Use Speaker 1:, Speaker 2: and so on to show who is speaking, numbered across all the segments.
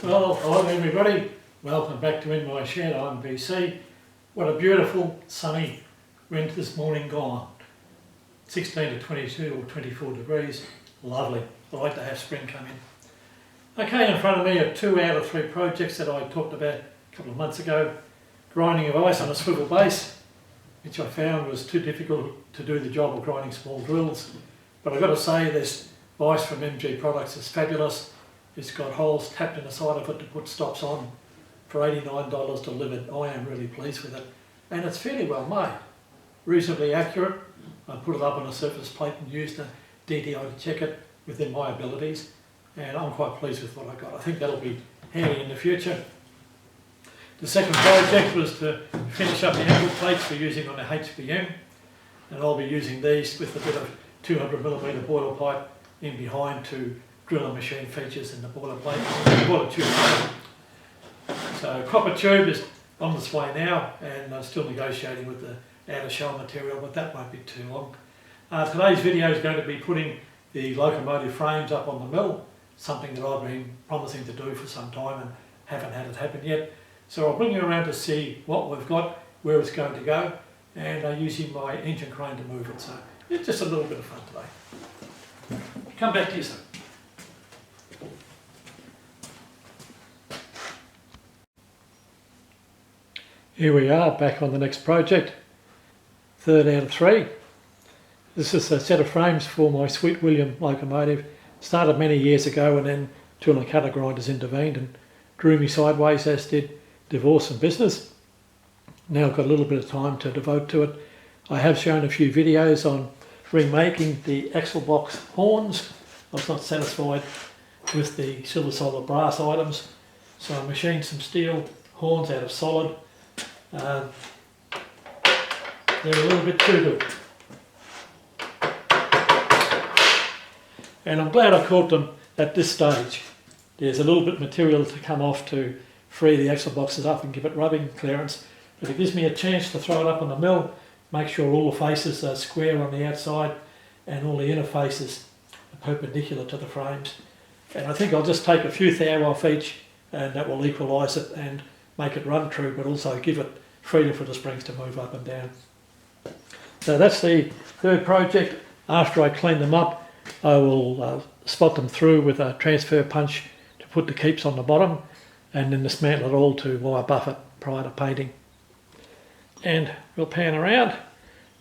Speaker 1: Well, hello everybody, welcome back to In My Shed. I'm BC. What a beautiful sunny wind this morning gone. 16 to 22 or 24 degrees, lovely. I like to have spring come in. Okay, in front of me are 2 out of 3 projects that I talked about a couple of months ago. Grinding of ice on a swivel base, which I found was too difficult to do the job of grinding small drills. But I've got to say this ice from MG Products is fabulous. It's got holes tapped in the side of it to put stops on for $89 delivered. I am really pleased with it. And it's fairly well made, reasonably accurate. I put it up on a surface plate and used a DTI to check it within my abilities. And I'm quite pleased with what I got. I think that'll be handy in the future. The second project was to finish up the angle plates for using on the HBM. And I'll be using these with a bit of 200mm boiler pipe in behind to drill and machine features in the boiler plate, boiler tube. So copper tube is on its way now, and I'm still negotiating with the outer shell material, but that won't be too long. Today's video is going to be putting the locomotive frames up on the mill, something that I've been promising to do for some time and haven't had it happen yet. So I'll bring you around to see what we've got, where it's going to go, and using my engine crane to move it. So it's just a little bit of fun today. Come back to you soon. Here we are, back on the next project, 3rd out of 3. This is a set of frames for my Sweet William locomotive. Started many years ago, and then tool and cutter grinders intervened and drew me sideways, as did divorce and business. Now I've got a little bit of time to devote to it. I have shown a few videos on remaking the axle box horns. I was not satisfied with the silver solid brass items, so I machined some steel horns out of solid. They're a little bit too good. And I'm glad I caught them at this stage. There's a little bit of material to come off to free the axle boxes up and give it rubbing clearance, but it gives me a chance to throw it up on the mill, make sure all the faces are square on the outside and all the inner faces are perpendicular to the frames. And I think I'll just take a few thou off each, and that will equalise it and make it run true, but also give it freedom for the springs to move up and down. So that's the 3rd project. After I clean them up, I will spot them through with a transfer punch to put the keeps on the bottom, and then dismantle it all to wire buff it prior to painting. And we'll pan around.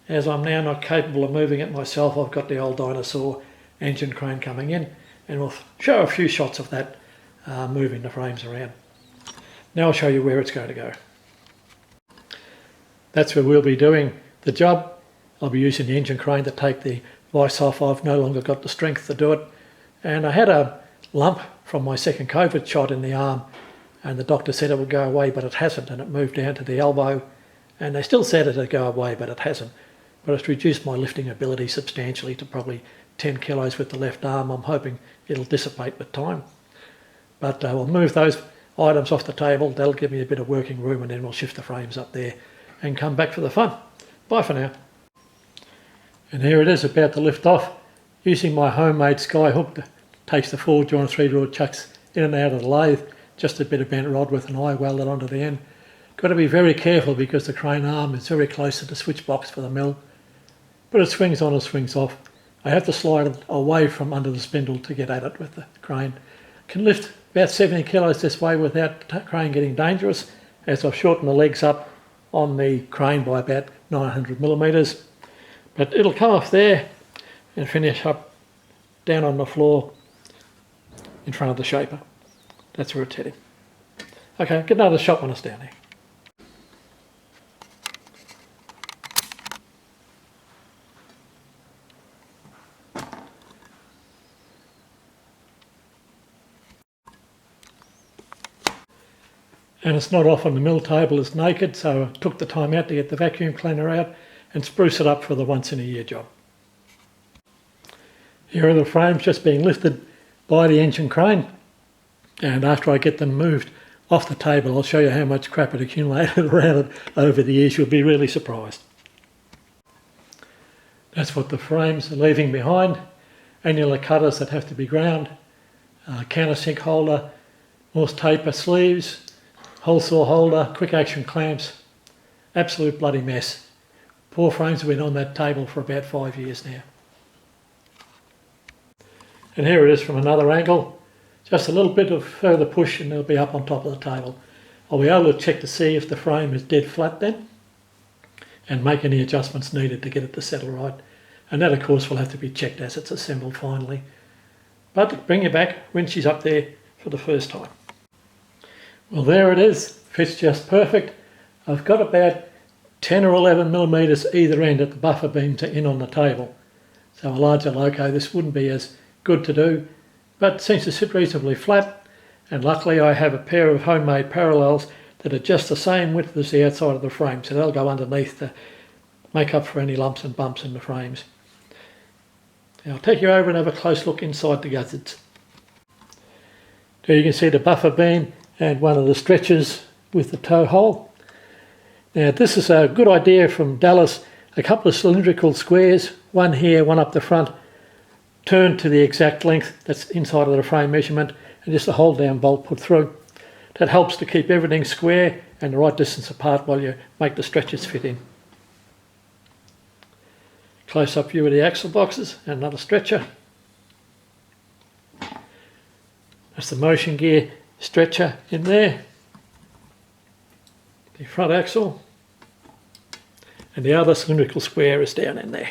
Speaker 1: As I'm now not capable of moving it myself, I've got the old dinosaur engine crane coming in, and we'll show a few shots of that moving the frames around. Now I'll show you where it's going to go. That's where we'll be doing the job. I'll be using the engine crane to take the vice off. I've no longer got the strength to do it. And I had a lump from my second COVID shot in the arm, and the doctor said it would go away, but it hasn't, and it moved down to the elbow. And they still said it would go away, but it hasn't. But it's reduced my lifting ability substantially to probably 10 kilos with the left arm. I'm hoping it'll dissipate with time. But we'll move those items off the table. That'll give me a bit of working room, and then we'll shift the frames up there and come back for the fun. Bye for now. And here it is, about to lift off, using my homemade sky hook that takes the 4-jaw and 3-jaw chucks in and out of the lathe. Just a bit of bent rod with an eye welded onto the end. Got to be very careful because the crane arm is very close to the switch box for the mill, but it swings on and swings off. I have to slide it away from under the spindle to get at it with the crane. Can lift about 70 kilos this way without the crane getting dangerous, as I've shortened the legs up on the crane by about 900mm. But it'll come off there and finish up down on the floor in front of the shaper. That's where it's heading. Okay, get another shot when it's down there. And it's not off on the mill table, it's naked, so I took the time out to get the vacuum cleaner out and spruce it up for the once-in-a-year job. Here are the frames just being lifted by the engine crane, and after I get them moved off the table, I'll show you how much crap it accumulated around it over the years. You'll be really surprised. That's what the frames are leaving behind. Annular cutters that have to be ground, countersink holder, Morse taper sleeves, hole saw holder, quick action clamps. Absolute bloody mess. Poor frames have been on that table for about 5 years now. And here it is from another angle. Just a little bit of further push and they'll be up on top of the table. I'll be able to check to see if the frame is dead flat then and make any adjustments needed to get it to settle right. And that of course will have to be checked as it's assembled finally. But bring you back when she's up there for the first time. Well, there it is. Fits just perfect. I've got about 10 or 11 millimetres either end at the buffer beam to in on the table. So a larger loco, this wouldn't be as good to do, but seems to sit reasonably flat. And luckily I have a pair of homemade parallels that are just the same width as the outside of the frame, so they'll go underneath to make up for any lumps and bumps in the frames. Now I'll take you over and have a close look inside the guzzards. There you can see the buffer beam and one of the stretchers with the toe hole. Now this is a good idea from Dallas, a couple of cylindrical squares, one here, one up the front, turned to the exact length that's inside of the frame measurement, and just a hold down bolt put through. That helps to keep everything square and the right distance apart while you make the stretchers fit in. Close up view of the axle boxes and another stretcher. That's the motion gear stretcher in there. The front axle. And the other cylindrical square is down in there.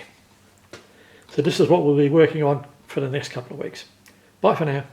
Speaker 1: So this is what we'll be working on for the next couple of weeks. Bye for now.